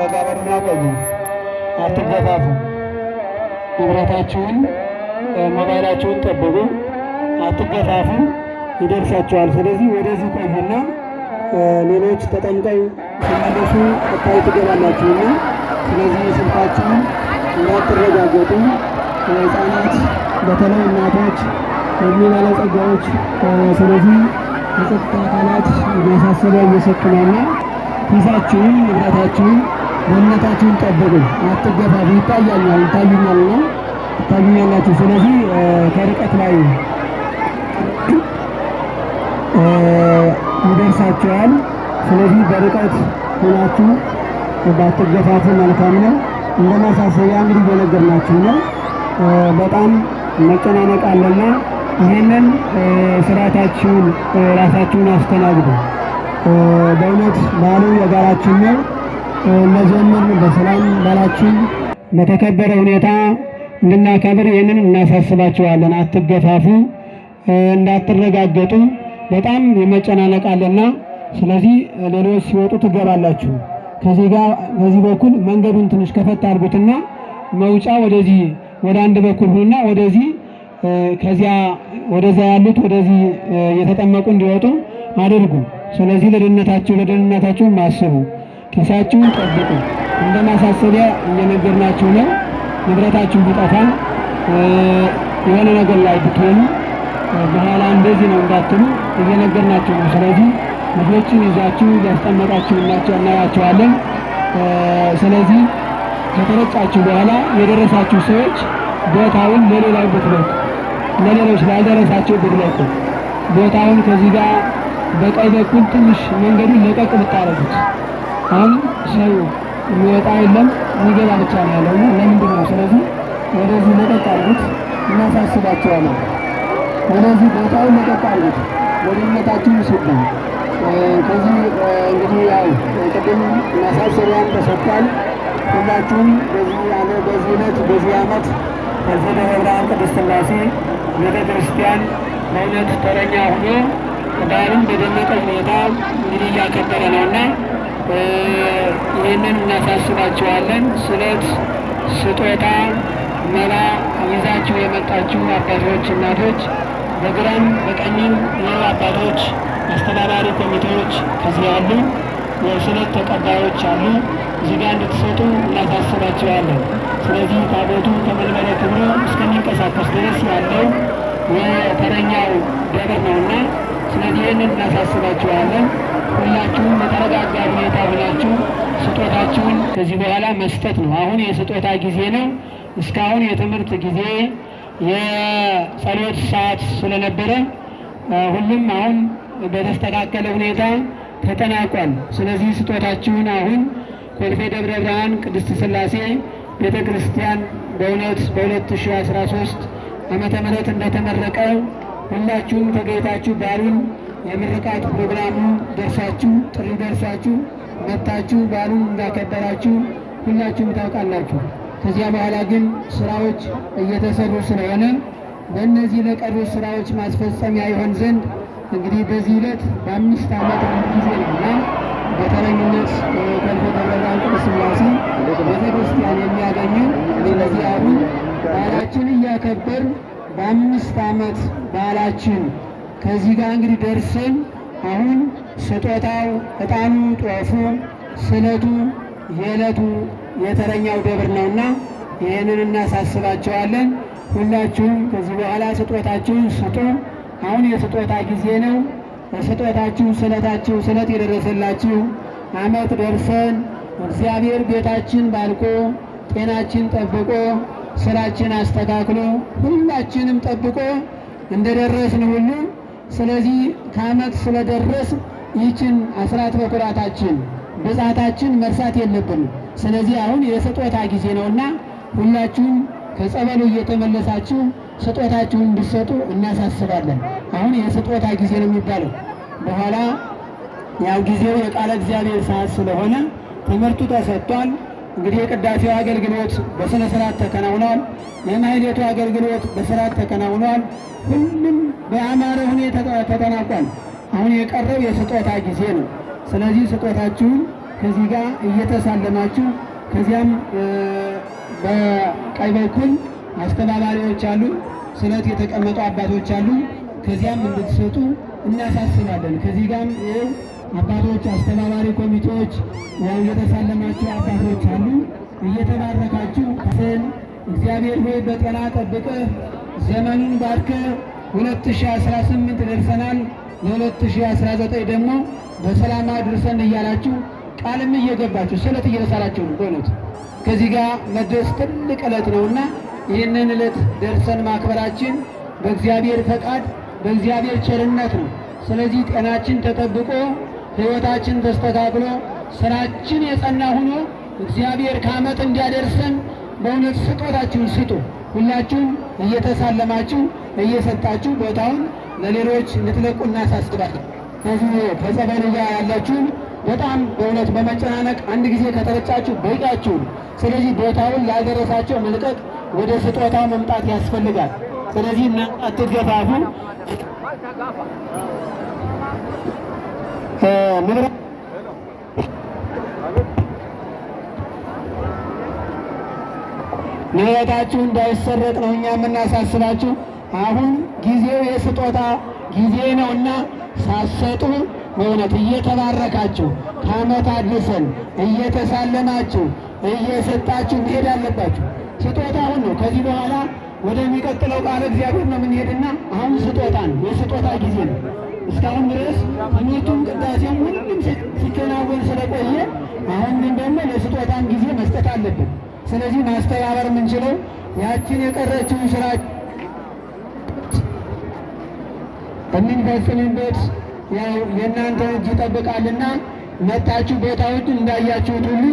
መጋበርና ቆዩ፣ አትገፋፉ። ንብረታችሁን ሞባይላችሁን ጠብቁ፣ አትገፋፉ፣ ይደርሳችኋል። ስለዚህ ወደዚህ ቆዩና ሌሎች ተጠምቀው ሲመለሱ ቀጣይ ትገባላችሁና ስለዚህ ስልካችሁን እንዳትረጋገጡ። ሕፃናት በተለይ እናቶች እድሜ ባለጸጋዎች ስለዚህ የጸጥታ አካላት ማሳሰቢያ እየሰጡ ነውና ኪሳችሁን ንብረታችሁን ደህንነታችሁን ጠብቁ፣ አትገፋፉ። ይታዩኛላችሁ። ስለዚህ ከርቀት ላይ ይደርሳችኋል። ስለዚህ በርቀት ሆናችሁ ባትገፋፉ መልካም ነው። እንደ ማሳሰቢያ እንግዲህ እየነገርናችሁ ነው። በጣም መጨናነቅ አለና ይህንን ስርዓታችሁን ራሳችሁን አስተናግዱ። በእውነት በዓሉ የጋራችን ነው። ለዘመን በሰላም ባላችን በተከበረ ሁኔታ እንድናከብር ይህንን እናሳስባችኋለን። አትገፋፉ፣ እንዳትረጋገጡ። በጣም የመጨናነቅ አለና ስለዚህ ሌሎች ሲወጡ ትገባላችሁ። ከዚህ በኩል መንገዱን ትንሽ ከፈት አድርጉትና መውጫ ወደዚህ ወደ አንድ በኩል ሁኑና ወደዚህ ከዚያ ወደዛ ያሉት ወደዚህ የተጠመቁ እንዲወጡ አድርጉ። ስለዚህ ለደህንነታችሁ ማስቡ፣ ኪሳችሁን ጠብቁ። እንደ ማሳሰቢያ እየነገርናችሁ ነው። ንብረታችሁ ቢጠፋ የሆነ ነገር ላይ ብትሆኑ በኋላ እንደዚህ ነው እንዳትሉ እየነገርናችሁ ነው። ስለዚህ ልጆችን ይዛችሁ ያስጠመቃችሁ እናያቸዋለን። ስለዚህ ከተረጫችሁ በኋላ የደረሳችሁ ሰዎች ቦታውን ለሌላው ብትለቁ፣ ለሌሎች ላልደረሳቸው ብትለቁ፣ ቦታውን ከዚህ ጋር በቀኝ በኩል ትንሽ መንገዱን ለቀቅ ብታረጉት። አሁን ሰው የሚወጣ የለም የሚገባ ብቻ ነው ያለው። ለምንድን ነው? ስለዚህ ወደዚህ ለቀቅ አድርጉት፣ እናሳስባቸዋለን። ወደዚህ ቦታውን ለቀቅ አድርጉት፣ ወደነታችሁ ይስጡ። ከዚህ እንግዲህ ያው ቅድም ማሳሰቢያን ተሰጥቷል። ሁላችሁም በዚህ ዕለት በዚህ ዓመት ከዚህ ደብረ ብርሃን ቅድስት ሥላሴ ቤተ ክርስቲያን በእውነት ተረኛ ሆኖ በዓሉን በደመቀ ሁኔታ እንግዲህ እያከበረ ነውና ይህንን እናሳስባችኋለን። ስለት፣ ስጦታ፣ መባ ይዛችሁ የመጣችሁ አባቶች፣ እናቶች በግራም በቀኝም አባቶች አስተባባሪ ኮሚቴዎች ከዚህ ያሉ የስለት ተቀባዮች አሉ። እዚህ ጋር እንድትሰጡ እናሳስባችኋለን። ስለዚህ ታቦቱ ከመንበረ ክብሩ እስከሚንቀሳቀስ ድረስ ያለው የተረኛው ደብር ነውና ስለዚህ ይህንን እናሳስባችኋለን። ሁላችሁም በተረጋጋ ሁኔታ ሆናችሁ ስጦታችሁን ከዚህ በኋላ መስጠት ነው። አሁን የስጦታ ጊዜ ነው። እስካሁን የትምህርት ጊዜ የጸሎት ሰዓት ስለነበረ ሁሉም አሁን በተስተካከለ ሁኔታ ተጠናቋል። ስለዚህ ስጦታችሁን አሁን ኮልፌ ደብረ ብርሃን ቅድስት ሥላሴ ቤተ ክርስቲያን በእውነት በ2013 ዓመተ ምህረት እንደተመረቀ ሁላችሁም ተገኝታችሁ በዓሉን የምርቃት ፕሮግራሙ ደርሳችሁ ጥሪ ደርሳችሁ መጥታችሁ በዓሉን እንዳከበራችሁ ሁላችሁም ታውቃላችሁ። ከዚያ በኋላ ግን ስራዎች እየተሰሩ ስለሆነ በእነዚህ ለቀሩ ስራዎች ማስፈጸሚያ ይሆን ዘንድ እንግዲህ በዚህ ዕለት በ5 ዓመት አንድ ጊዜ ነውና በተረኝነት ኮልፌ ደብረ ብርሃን ቅድስት ሥላሴ ቤተ ክርስቲያን የሚያገኙ እነዚህ አሁን በዓላችን እያከበር በ5 ዓመት በዓላችን ከዚህ ጋር እንግዲህ ደርሰን አሁን ስጦታው፣ ዕጣኑ፣ ጧፉ፣ ስለቱ የዕለቱ የተረኛው ደብር ነውና ይህንን እናሳስባቸዋለን። ሁላችሁም ከዚህ በኋላ ስጦታችሁን ስጡ። አሁን የስጦታ ጊዜ ነው። በስጦታችሁ ስለታችሁ ስለት የደረሰላችሁ ዓመት ደርሰን እግዚአብሔር ቤታችን ባልቆ ጤናችን ጠብቆ ስራችን አስተካክሎ ሁላችንም ጠብቆ እንደደረስን ሁሉ ስለዚህ ከዓመት ስለደረስ ይችን አስራት በኩራታችን ብጻታችን መርሳት የለብንም። ስለዚህ አሁን የስጦታ ጊዜ ነውና ሁላችሁም ከጸበሉ እየተመለሳችሁ ስጦታችሁን እንዲሰጡ እናሳስባለን። አሁን የስጦታ ጊዜ ነው የሚባለው። በኋላ ያው ጊዜው የቃለ እግዚአብሔር ሰዓት ስለሆነ ትምህርቱ ተሰጥቷል። እንግዲህ የቅዳሴው አገልግሎት በስነ ስርዓት ተከናውኗል። የማህሌቱ አገልግሎት በስርዓት ተከናውኗል። ሁሉም በአማረ ሁኔታ ተጠናቋል። አሁን የቀረው የስጦታ ጊዜ ነው። ስለዚህ ስጦታችሁን ከዚህ ጋር እየተሳለማችሁ ከዚያም በቀኝ በኩል አስተባባሪዎች አሉ፣ ስለት የተቀመጡ አባቶች አሉ። ከዚያም እንድትሰጡ እናሳስባለን። ከዚህ ጋርም አባቶች አስተባባሪ ኮሚቴዎች ያው እየተሳለማችሁ አባቶች አሉ። እየተባረካችሁ ስን እግዚአብሔር ሆይ በጤና ጠብቀህ ዘመኑን ባርከህ 2018 ደርሰናል፣ ለ2019 ደግሞ በሰላም አድርሰን እያላችሁ ቃልም እየገባችሁ ስለት እየተሳላችሁ ነው። በእውነት ከዚህ ጋር መድረስ ትልቅ ዕለት ነውና ይህንን ዕለት ደርሰን ማክበራችን በእግዚአብሔር ፈቃድ በእግዚአብሔር ቸርነት ነው። ስለዚህ ጤናችን ተጠብቆ ሕይወታችን ተስተካክሎ ስራችን የጸና ሆኖ እግዚአብሔር ከዓመት እንዲያደርሰን በእውነት ስጦታችሁን ስጡ። ሁላችሁም እየተሳለማችሁ እየሰጣችሁ ቦታውን ለሌሎች ልትለቁ እናሳስባለን። ከዚህ ከጸበሉ ጋር ያላችሁም በጣም በእውነት በመጨናነቅ አንድ ጊዜ ከተረጫችሁ በቂያችሁ። ስለዚህ ቦታውን ላልደረሳቸው መልቀቅ፣ ወደ ስጦታው መምጣት ያስፈልጋል። ስለዚህ አትገፋፉ። ንብረታችሁ እንዳይሰረቅ ነው እኛ የምናሳስባችሁ። አሁን ጊዜው የስጦታ ጊዜ ነውና ሳሰጡ በእውነት እየተባረካችሁ ከዓመት አድርሰን እየተሳለማችሁ እየሰጣችሁ መሄድ አለባችሁ። ስጦታ አሁን ነው። ከዚህ በኋላ ወደሚቀጥለው ቃል እግዚአብሔር ነው የምንሄድና አሁን ስጦታ ነው፣ የስጦታ ጊዜ ነው። እስካሁን ድረስ ትምህርቱም ቅዳሴም ሁሉም ሲከናወን ስለቆየ አሁን ግን ደግሞ ለስጦታም ጊዜ መስጠት አለብን። ስለዚህ ማስተባበር የምንችለው ያችን የቀረችውን ስራ የምንፈጽምበት ያው የእናንተ እጅ ይጠብቃልና መጣችሁ ቦታዎች እንዳያችሁት ሁሉ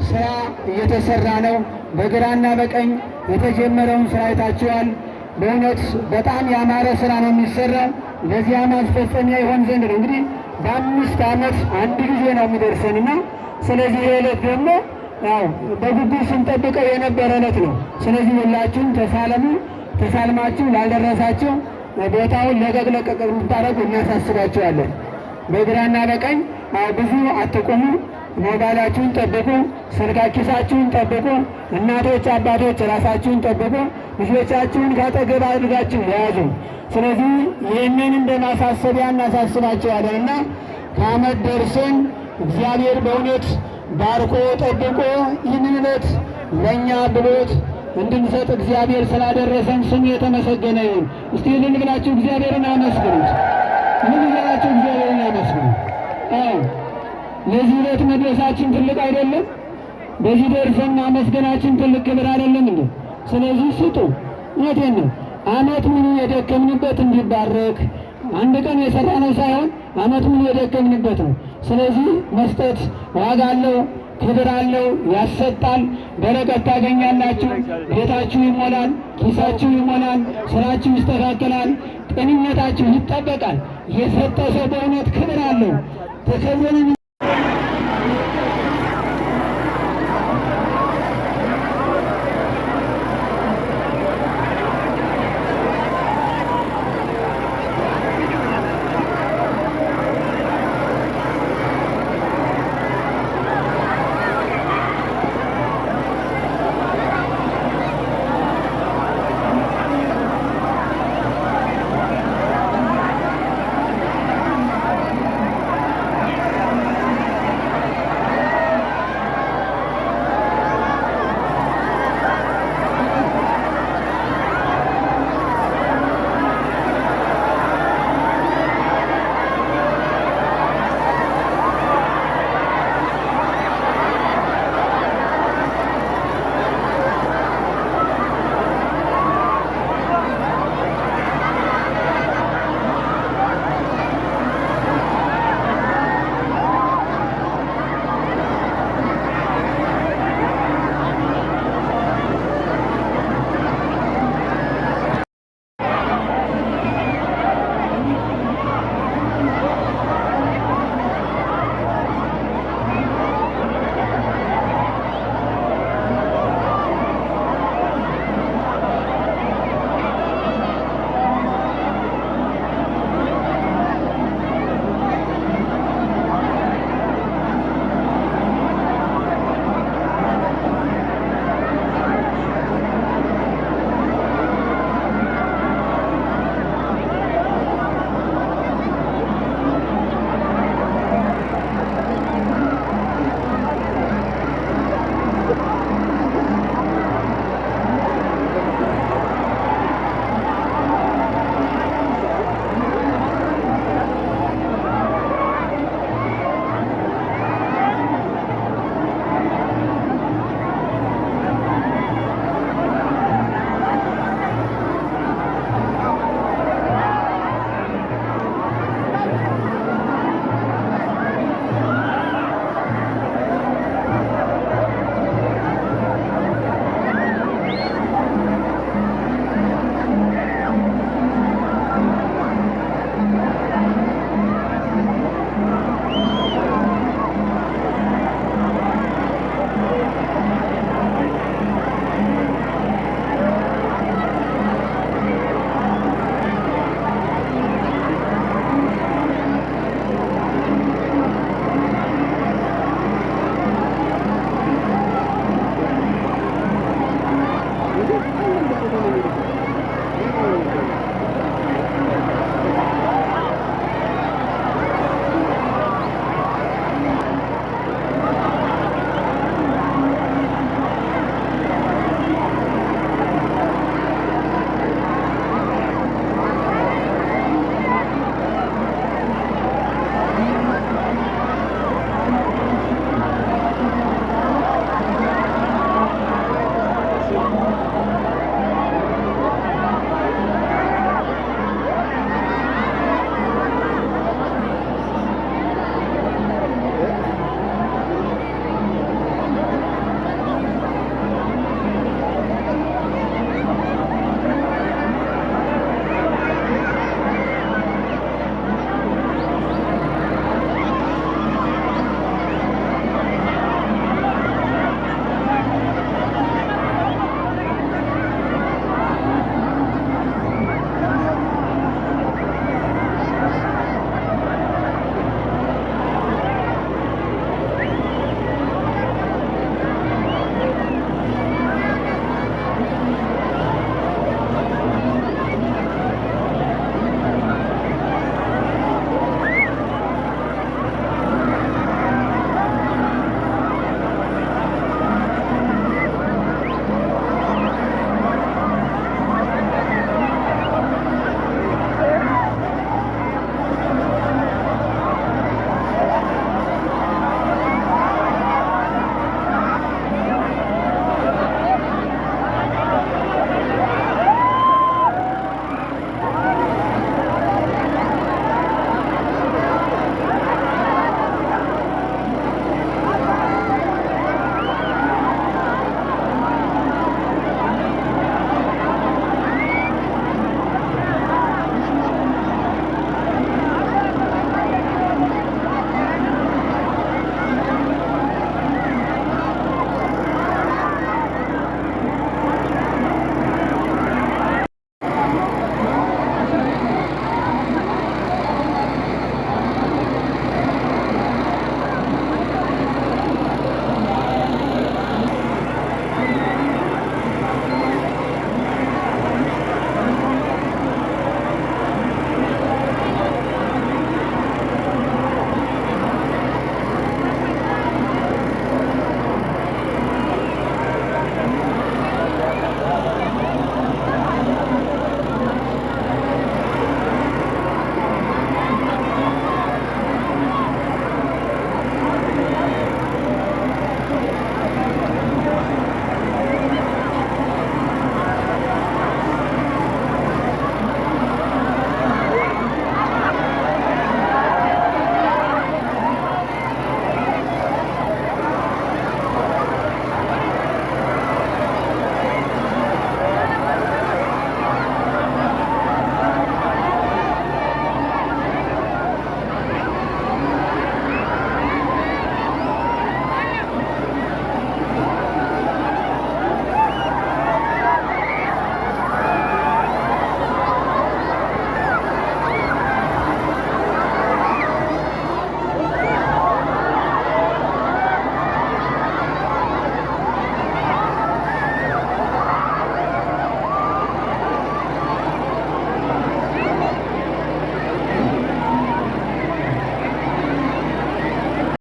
ስራ እየተሰራ ነው። በግራና በቀኝ የተጀመረውን ስራ አይታችኋል። በእውነት በጣም ያማረ ስራ ነው የሚሰራው። ለዚያ ማስፈጸሚያ ይሆን ዘንድ ነው እንግዲህ በ5 ዓመት አንድ ጊዜ ነው የሚደርሰንና ስለዚህ ዕለት ደግሞ ያው በጉጉት ስንጠብቀው የነበረ ዕለት ነው። ስለዚህ ሁላችሁም ተሳለሙ። ተሳልማችሁ ላልደረሳችሁ ቦታውን ለቀቅ እንድታደርጉ እናሳስባችኋለን። በግራና በቀኝ ብዙ አትቁሙ። ሞባይላችሁን ጠብቁ፣ ስልክ ኪሳችሁን ጠብቁ። እናቶች አባቶች ራሳችሁን ጠብቁ። ልጆቻችሁን ካጠገብ አድርጋችሁ ያዙ። ስለዚህ ይህንን እንደ ማሳሰቢያ እናሳስባችኋለን እና ከዓመት ደርሰን እግዚአብሔር በእውነት ባርኮ ጠብቆ ይህንን ዕለት ለእኛ ብሎት እንድንሰጥ እግዚአብሔር ስላደረሰን ስሙ የተመሰገነ ይሁን። እስቲ እልል ብላችሁ እግዚአብሔርን አመስግኑት። እልል ብላችሁ እግዚአብሔርን አመስግኑት። ለዚህ ዕለት መድረሳችን ትልቅ አይደለም? በዚህ ደርሰን ማመስገናችን ትልቅ ክብር አይደለም እንዴ? ስለዚህ ስጡ። እውነቴን ነው። ዓመት ሙሉ የደከምንበት እንዲባረክ አንድ ቀን የሰራነው ሳይሆን ዓመት ሙሉ የደከምንበት ነው። ስለዚህ መስጠት ዋጋ አለው፣ ክብር አለው፣ ያሰጣል። በረከት ታገኛላችሁ። ቤታችሁ ይሞላል፣ ኪሳችሁ ይሞላል፣ ስራችሁ ይስተካከላል፣ ጤንነታችሁ ይጠበቃል። የሰጠ ሰው በእውነት ክብር አለው። ተከብረን